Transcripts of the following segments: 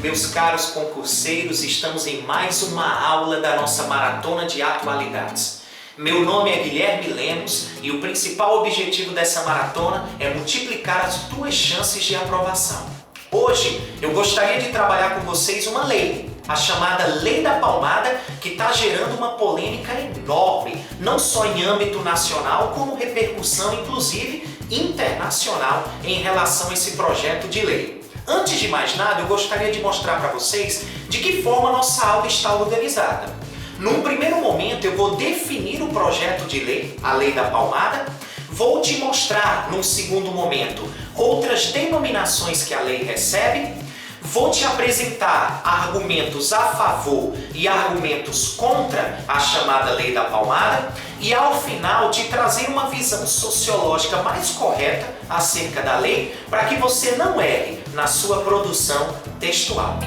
Meus caros concurseiros, estamos em mais uma aula da nossa Maratona de Atualidades. Meu nome é Guilherme Lemos e o principal objetivo dessa maratona é multiplicar as tuas chances de aprovação. Hoje eu gostaria de trabalhar com vocês uma lei, a chamada Lei da Palmada, que está gerando uma polêmica enorme, não só em âmbito nacional, como repercussão inclusive internacional em relação a esse projeto de lei. Antes de mais nada, eu gostaria de mostrar para vocês de que forma a nossa aula está organizada. Num primeiro momento, eu vou definir o projeto de lei, a Lei da Palmada. Vou te mostrar, num segundo momento, outras denominações que a lei recebe. Vou te apresentar argumentos a favor e argumentos contra a chamada Lei da Palmada e, ao final, te trazer uma visão sociológica mais correta acerca da lei para que você não erre na sua produção textual.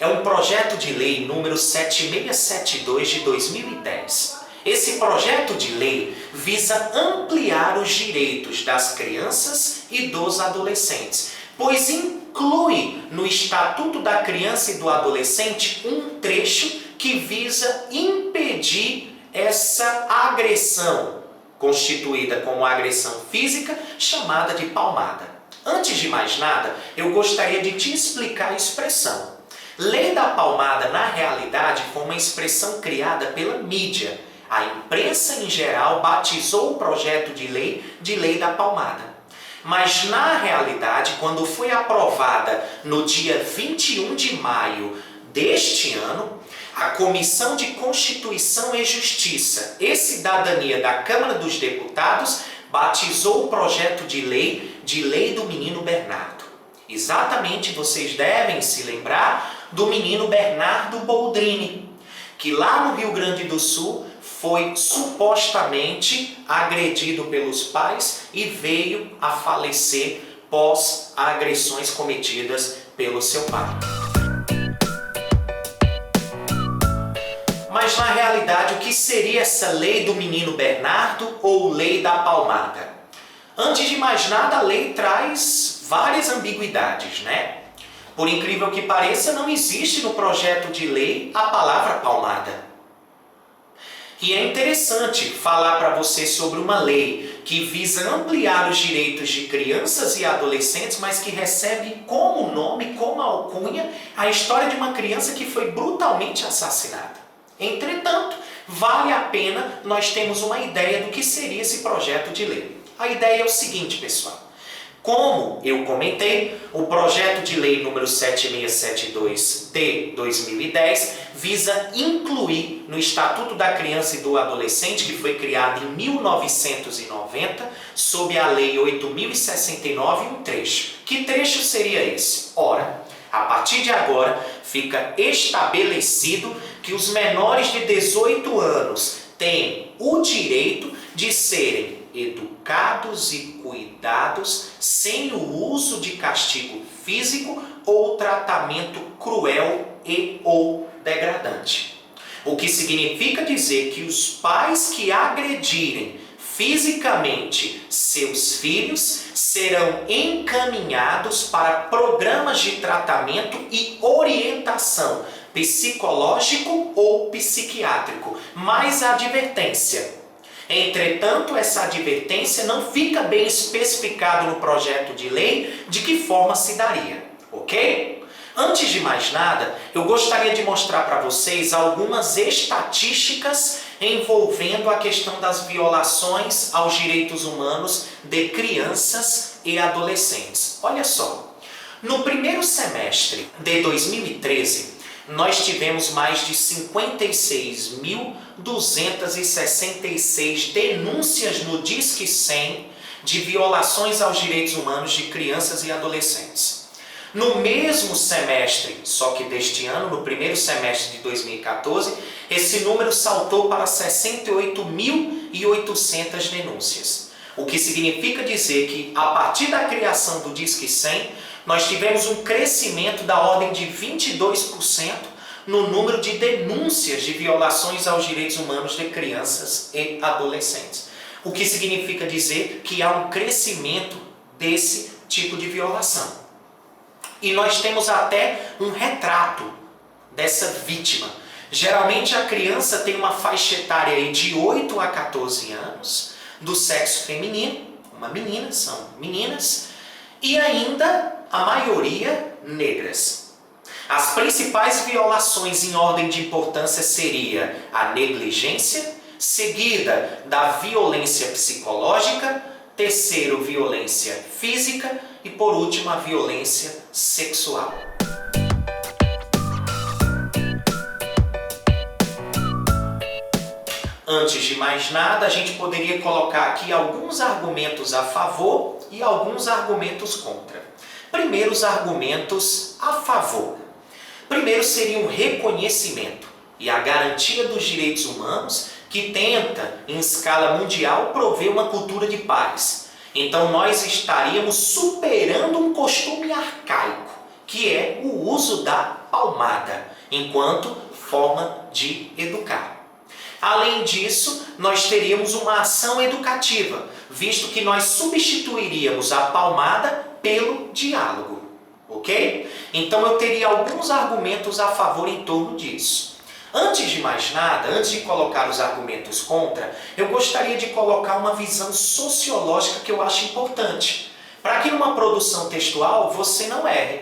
É um projeto de lei número 7672 de 2010. Esse projeto de lei visa ampliar os direitos das crianças e dos adolescentes, pois inclui no Estatuto da Criança e do Adolescente um trecho que visa impedir essa agressão, constituída como agressão física, chamada de palmada. Antes de mais nada, eu gostaria de te explicar a expressão. Lei da Palmada, na realidade, foi uma expressão criada pela mídia. A imprensa, em geral, batizou o projeto de Lei da Palmada. Mas, na realidade, quando foi aprovada no dia 21 de maio deste ano, a Comissão de Constituição e Justiça e Cidadania da Câmara dos Deputados batizou o projeto de Lei do Menino Bernardo. Exatamente, vocês devem se lembrar do menino Bernardo Boldrini, que lá no Rio Grande do Sul foi supostamente agredido pelos pais e veio a falecer pós agressões cometidas pelo seu pai. Mas na realidade, o que seria essa Lei do Menino Bernardo ou Lei da Palmada? Antes de mais nada, a lei traz várias ambiguidades, né? Por incrível que pareça, não existe no projeto de lei a palavra palmada. E é interessante falar para você sobre uma lei que visa ampliar os direitos de crianças e adolescentes, mas que recebe como nome, como alcunha, a história de uma criança que foi brutalmente assassinada. Entretanto, vale a pena nós termos uma ideia do que seria esse projeto de lei. A ideia é o seguinte, pessoal. Como eu comentei, o projeto de lei número 7672 de 2010 visa incluir no Estatuto da Criança e do Adolescente, que foi criado em 1990, sob a Lei 8069, um trecho. Que trecho seria esse? Ora, a partir de agora fica estabelecido que os menores de 18 anos têm o direito de serem educados e cuidados sem o uso de castigo físico ou tratamento cruel e ou degradante. O que significa dizer que os pais que agredirem fisicamente seus filhos serão encaminhados para programas de tratamento e orientação psicológico ou psiquiátrico, mas a advertência. Entretanto, essa advertência não fica bem especificado no projeto de lei de que forma se daria, ok? Antes de mais nada, eu gostaria de mostrar para vocês algumas estatísticas envolvendo a questão das violações aos direitos humanos de crianças e adolescentes. Olha só, no primeiro semestre de 2013, nós tivemos mais de 56.266 denúncias no Disque 100 de violações aos direitos humanos de crianças e adolescentes. No mesmo semestre, só que deste ano, no primeiro semestre de 2014, esse número saltou para 68.800 denúncias. O que significa dizer que, a partir da criação do Disque 100, nós tivemos um crescimento da ordem de 22% no número de denúncias de violações aos direitos humanos de crianças e adolescentes. O que significa dizer que há um crescimento desse tipo de violação. E nós temos até um retrato dessa vítima. Geralmente a criança tem uma faixa etária aí de 8 a 14 anos, do sexo feminino, uma menina, são meninas, e ainda a maioria negras. As principais violações em ordem de importância seria a negligência, seguida da violência psicológica, terceiro, violência física e, por último, a violência sexual. Antes de mais nada, a gente poderia colocar aqui alguns argumentos a favor e alguns argumentos contra. Primeiro, os argumentos a favor. Primeiro seria o reconhecimento e a garantia dos direitos humanos, que tenta, em escala mundial, prover uma cultura de paz. Então nós estaríamos superando um costume arcaico, que é o uso da palmada, enquanto forma de educar. Além disso, nós teríamos uma ação educativa, visto que nós substituiríamos a palmada pelo diálogo, ok? Então eu teria alguns argumentos a favor em torno disso. Antes de mais nada, antes de colocar os argumentos contra, eu gostaria de colocar uma visão sociológica que eu acho importante, para que numa produção textual você não erre.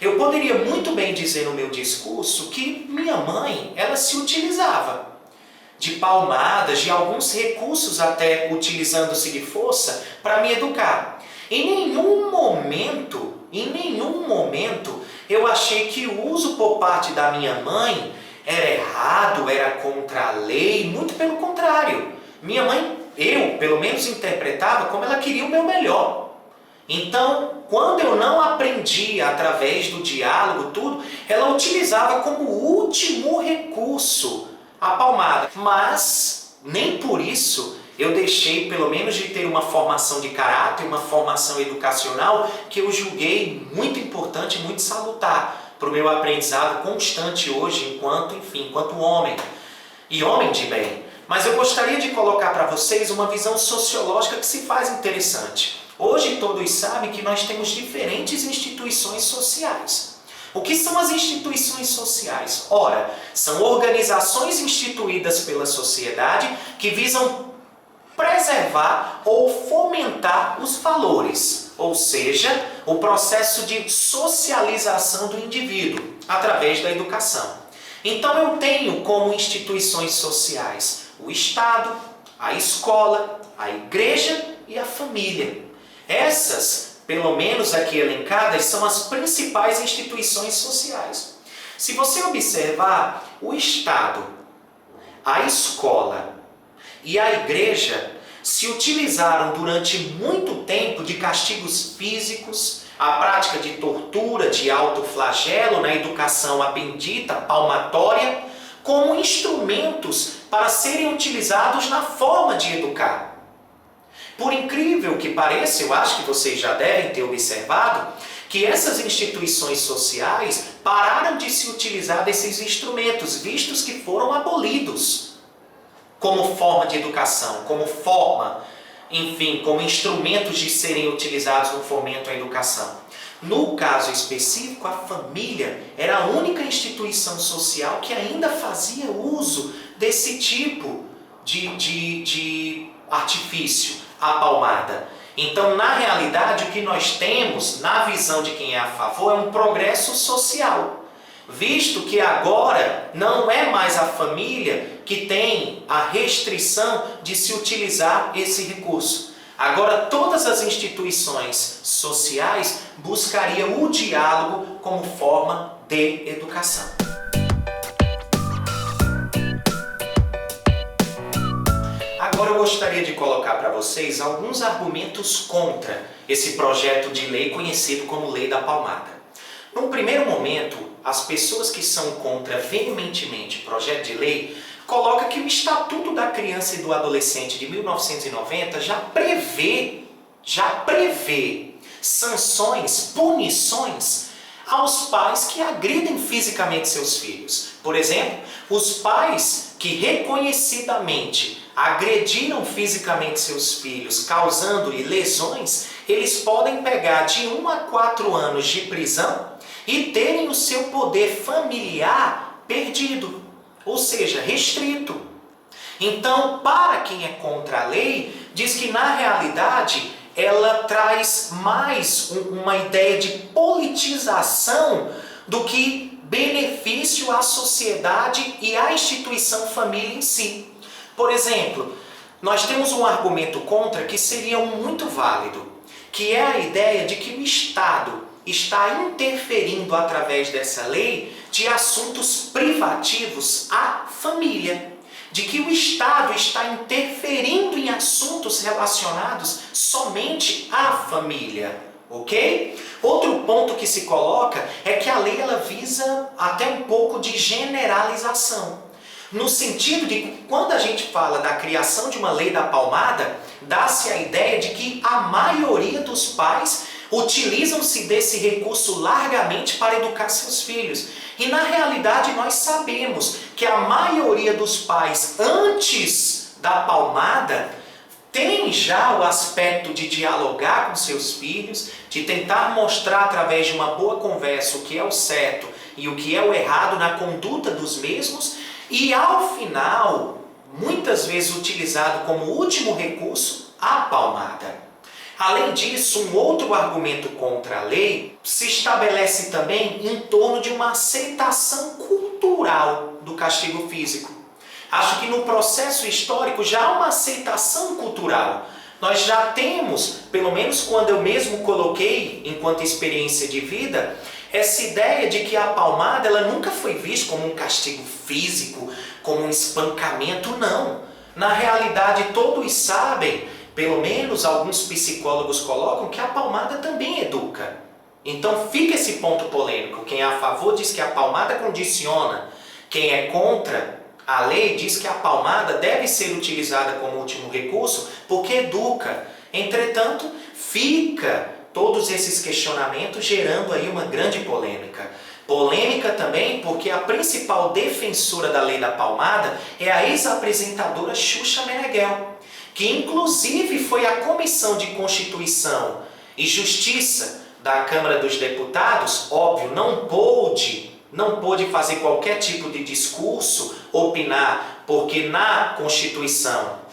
Eu poderia muito bem dizer no meu discurso que minha mãe, ela se utilizava de palmadas, de alguns recursos até utilizando-se de força para me educar. Em nenhum momento, eu achei que o uso por parte da minha mãe era errado, era contra a lei, muito pelo contrário. Minha mãe, eu pelo menos interpretava como ela queria o meu melhor. Então, quando eu não aprendi através do diálogo, tudo, ela utilizava como último recurso a palmada. Mas, nem por isso, eu deixei, pelo menos, de ter uma formação de caráter, uma formação educacional, que eu julguei muito importante, muito salutar para o meu aprendizado constante hoje, enquanto homem, e homem de bem. Mas eu gostaria de colocar para vocês uma visão sociológica que se faz interessante. Hoje todos sabem que nós temos diferentes instituições sociais. O que são as instituições sociais? Ora, são organizações instituídas pela sociedade que visam preservar ou fomentar os valores, ou seja, o processo de socialização do indivíduo através da educação. Então eu tenho como instituições sociais o Estado, a escola, a igreja e a família. Essas, pelo menos aqui elencadas, são as principais instituições sociais. Se você observar, o Estado, a escola e a igreja se utilizaram durante muito tempo de castigos físicos, a prática de tortura, de autoflagelo na educação a bendita palmatória, como instrumentos para serem utilizados na forma de educar. Por incrível que pareça, eu acho que vocês já devem ter observado que essas instituições sociais pararam de se utilizar desses instrumentos, vistos que foram abolidos como forma de educação, como instrumentos de serem utilizados no fomento à educação. No caso específico, a família era a única instituição social que ainda fazia uso desse tipo de artifício, a palmada. Então, na realidade, o que nós temos, na visão de quem é a favor, é um progresso social, visto que agora não é mais a família que tem a restrição de se utilizar esse recurso. Agora, todas as instituições sociais buscariam o diálogo como forma de educação. Agora eu gostaria de colocar para vocês alguns argumentos contra esse projeto de lei conhecido como Lei da Palmada. Num primeiro momento, as pessoas que são contra veementemente o projeto de lei colocam que o Estatuto da Criança e do Adolescente de 1990 já prevê sanções, punições aos pais que agridem fisicamente seus filhos. Por exemplo, os pais que reconhecidamente agrediram fisicamente seus filhos, causando-lhe lesões, eles podem pegar de 1 a 4 anos de prisão e terem o seu poder familiar perdido, ou seja, restrito. Então, para quem é contra a lei, diz que na realidade ela traz mais uma ideia de politização do que benefício à sociedade e à instituição família em si. Por exemplo, nós temos um argumento contra que seria muito válido, que é a ideia de que o Estado está interferindo através dessa lei de assuntos privativos à família. De que o Estado está interferindo em assuntos relacionados somente à família, ok? Outro ponto que se coloca é que a lei ela visa até um pouco de generalização. No sentido de que quando a gente fala da criação de uma lei da palmada, dá-se a ideia de que a maioria dos pais utilizam-se desse recurso largamente para educar seus filhos. E na realidade nós sabemos que a maioria dos pais, antes da palmada, tem já o aspecto de dialogar com seus filhos, de tentar mostrar através de uma boa conversa o que é o certo e o que é o errado na conduta dos mesmos, e ao final, muitas vezes utilizado como último recurso, a palmada. Além disso, um outro argumento contra a lei se estabelece também em torno de uma aceitação cultural do castigo físico. Acho que no processo histórico já há uma aceitação cultural. Nós já temos, pelo menos quando eu mesmo coloquei enquanto experiência de vida, essa ideia de que a palmada ela nunca foi vista como um castigo físico, como um espancamento, não. Na realidade, todos sabem, pelo menos alguns psicólogos colocam, que a palmada também educa. Então fica esse ponto polêmico. Quem é a favor diz que a palmada condiciona. Quem é contra a lei diz que a palmada deve ser utilizada como último recurso porque educa. Entretanto, fica todos esses questionamentos gerando aí uma grande polêmica. Polêmica também porque a principal defensora da lei da palmada é a ex-apresentadora Xuxa Meneghel, que inclusive foi à Comissão de Constituição e Justiça da Câmara dos Deputados, óbvio, não pôde fazer qualquer tipo de discurso, opinar, porque na Constituição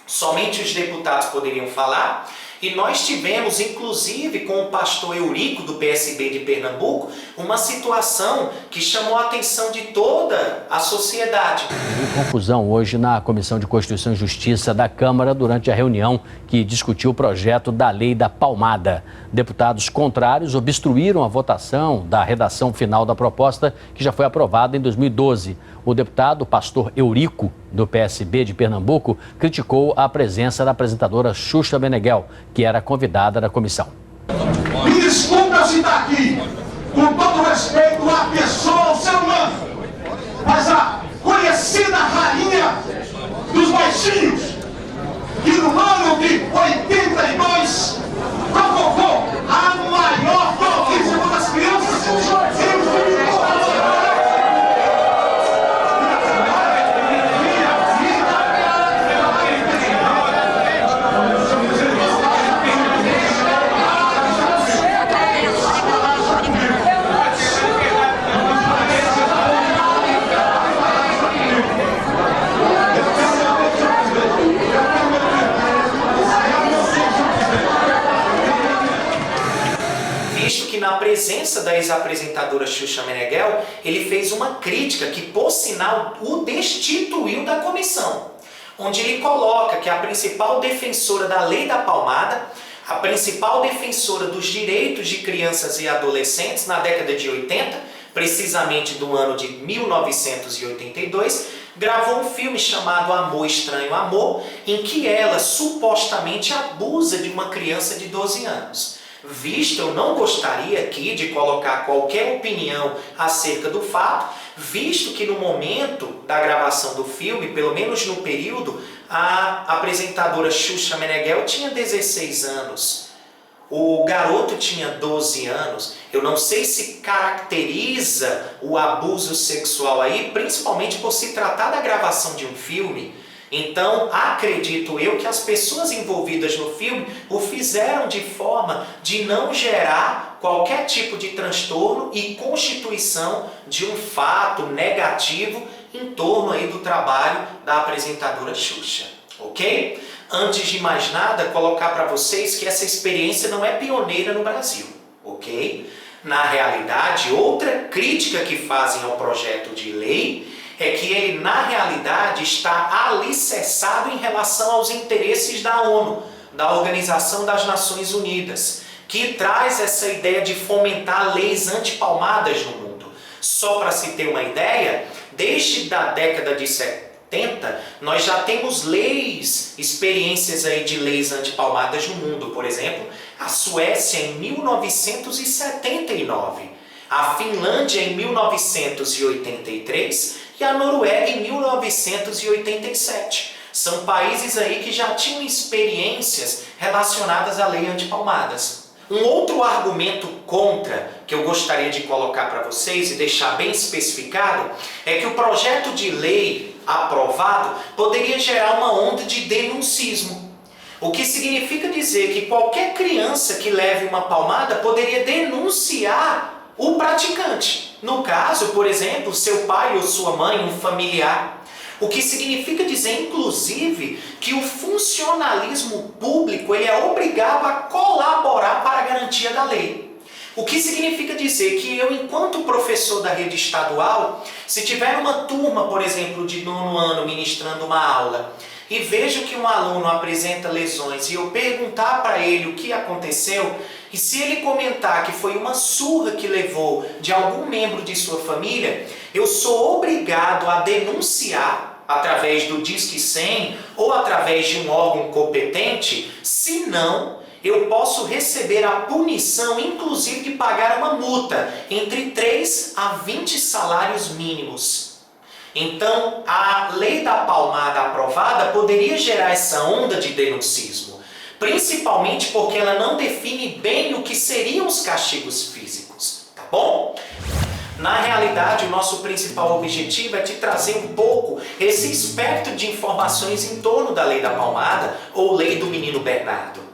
somente os deputados poderiam falar. E nós tivemos, inclusive, com o pastor Eurico, do PSB de Pernambuco, uma situação que chamou a atenção de toda a sociedade. Houve confusão hoje na Comissão de Constituição e Justiça da Câmara durante a reunião que discutiu o projeto da Lei da Palmada. Deputados contrários obstruíram a votação da redação final da proposta, que já foi aprovada em 2012. O deputado pastor Eurico, do PSB de Pernambuco, criticou a presença da apresentadora Xuxa Meneghel, que era convidada da comissão. Me desculpa se está aqui, com todo respeito à pessoa, ao ser humano, mas a conhecida rainha dos baixinhos, que no ano de 82 provocou a maior torríssima das crianças na presença da ex-apresentadora Xuxa Meneghel, ele fez uma crítica que, por sinal, o destituiu da comissão, onde ele coloca que a principal defensora da lei da palmada, a principal defensora dos direitos de crianças e adolescentes na década de 80, precisamente do ano de 1982, gravou um filme chamado Amor, Estranho Amor, em que ela supostamente abusa de uma criança de 12 anos. visto eu não gostaria aqui de colocar qualquer opinião acerca do fato, visto que no momento da gravação do filme, pelo menos no período, a apresentadora Xuxa Meneghel tinha 16 anos. O garoto tinha 12 anos. Eu não sei se caracteriza o abuso sexual aí, principalmente por se tratar da gravação de um filme. Então, acredito eu que as pessoas envolvidas no filme o fizeram de forma de não gerar qualquer tipo de transtorno e constituição de um fato negativo em torno aí do trabalho da apresentadora Xuxa, ok? Antes de mais nada, colocar para vocês que essa experiência não é pioneira no Brasil, ok? Na realidade, outra crítica que fazem ao projeto de lei é que ele, na realidade, está alicerçado em relação aos interesses da ONU, da Organização das Nações Unidas, que traz essa ideia de fomentar leis antipalmadas no mundo. Só para se ter uma ideia, desde a década de 70, nós já temos leis, experiências aí de leis antipalmadas no mundo. Por exemplo, a Suécia em 1979, a Finlândia em 1983 e a Noruega em 1987. São países aí que já tinham experiências relacionadas à lei antipalmadas. Um outro argumento contra que eu gostaria de colocar para vocês e deixar bem especificado é que o projeto de lei aprovado poderia gerar uma onda de denuncismo. O que significa dizer que qualquer criança que leve uma palmada poderia denunciar o praticante. No caso, por exemplo, seu pai ou sua mãe, um familiar. O que significa dizer, inclusive, que o funcionalismo público ele é obrigado a colaborar para a garantia da lei. O que significa dizer que eu, enquanto professor da rede estadual, se tiver uma turma, por exemplo, de 9º ano ministrando uma aula, e vejo que um aluno apresenta lesões e eu perguntar para ele o que aconteceu, e se ele comentar que foi uma surra que levou de algum membro de sua família, eu sou obrigado a denunciar através do Disque 100 ou através de um órgão competente, senão eu posso receber a punição, inclusive de pagar uma multa entre 3 a 20 salários mínimos. Então, a lei da palmada aprovada poderia gerar essa onda de denuncismo, principalmente porque ela não define bem o que seriam os castigos físicos, tá bom? Na realidade, o nosso principal objetivo é te trazer um pouco esse espectro de informações em torno da lei da palmada ou lei do menino Bernardo.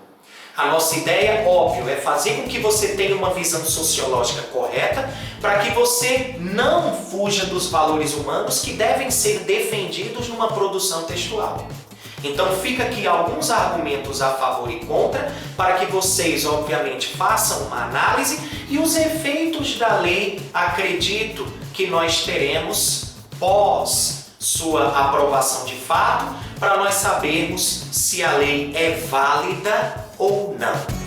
A nossa ideia, óbvio, é fazer com que você tenha uma visão sociológica correta para que você não fuja dos valores humanos que devem ser defendidos numa produção textual. Então fica aqui alguns argumentos a favor e contra para que vocês, obviamente, façam uma análise e os efeitos da lei, acredito que nós teremos pós sua aprovação de fato, para nós sabermos se a lei é válida ou não.